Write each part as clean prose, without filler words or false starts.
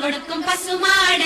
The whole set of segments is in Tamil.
கொடுக்கும் பசுமாட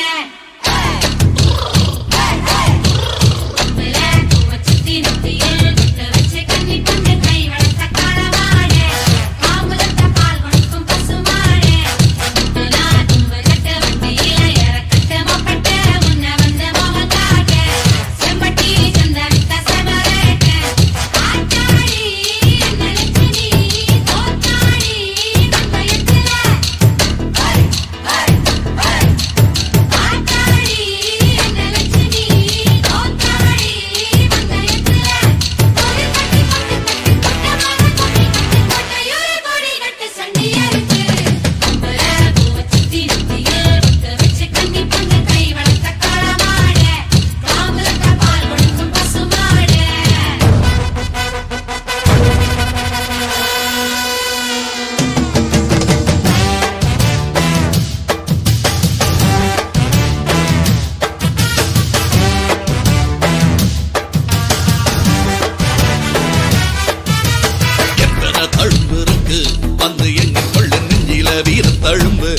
வீரத்தழும்பு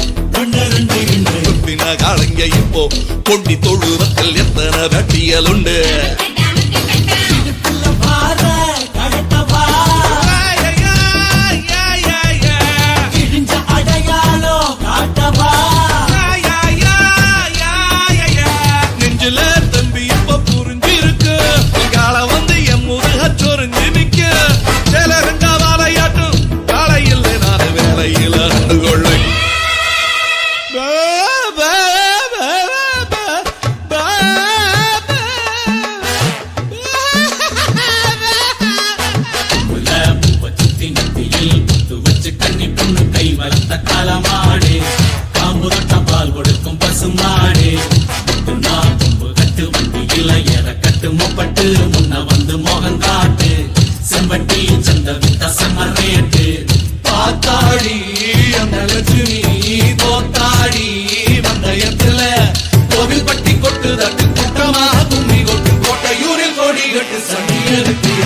காலங்க இப்போ கொண்டி தொழுவத்தில் எத்தனை வெட்டியல் உண்டு நெஞ்சில தம்பி இப்ப புரிஞ்சு இருக்கு கால வந்து என் முருக சொரிஞ்சு நிக்க சேலரங்க வாழையாட்டும் காலையில் நான் வேலையில கொள்ள காலமாடு காம்பு பால் கொடுக்கும் பசுமாடு தும்பு கட்டு வண்டியில எற கட்டு மொப்பட்டு முன்ன வந்து மோகம் காட்டு செம்பட்டி சந்த வித்த செம்மரேட்டு பாத்தாடி அந்த லட்சுமி தோத்தாடி வந்தயத்துல கோவில் பட்டி கொட்டு தட்டு கூட்டமாக கும்மி கொட்டு கோட்டையூரில் கோடி கட்டு சண்டியருக்கு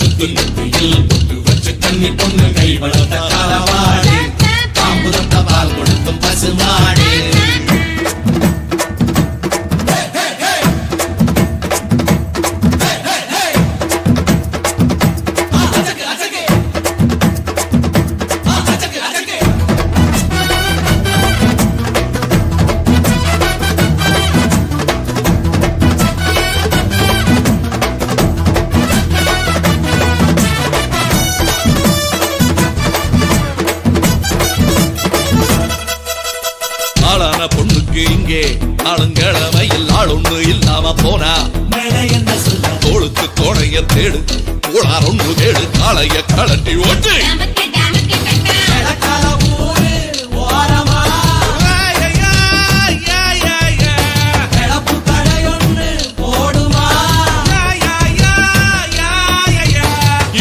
சுத்தி நெத்தியில் பொட்டு வச்சு கண்ணி பொண்ணு கை வளர்த்த காலவாடு காம்பு பால் கொடுக்கும் பசுமாடு பொண்ணுக்கு இங்கே ஆளுங்கிழமையில் ஆள் ஒண்ணு இல்லாம போனா தோளுக்கு கோடைய தேடு கோளார் ஒண்ணு கேடு காளைய கலட்டி ஓட்டு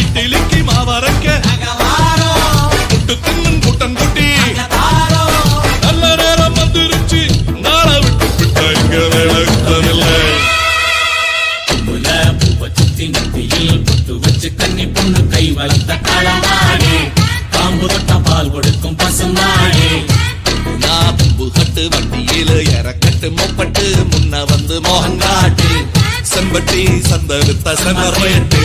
இட்லிக்கு மாவரக்க புட்டு தின்னும் கூட்டம் குட்டி கண்ணி பொண்ணு கை வளர்த்த காலமாடு காம்பு தொட்ட பால் கொடுக்கும் பசுமாடு தும்பு கட்டு வண்டியில எறக்கட்டு மொப்பட்டு முன்ன வந்து மோகங்காட்டு செம்பட்டி சந்த வித்த செமரேட்டு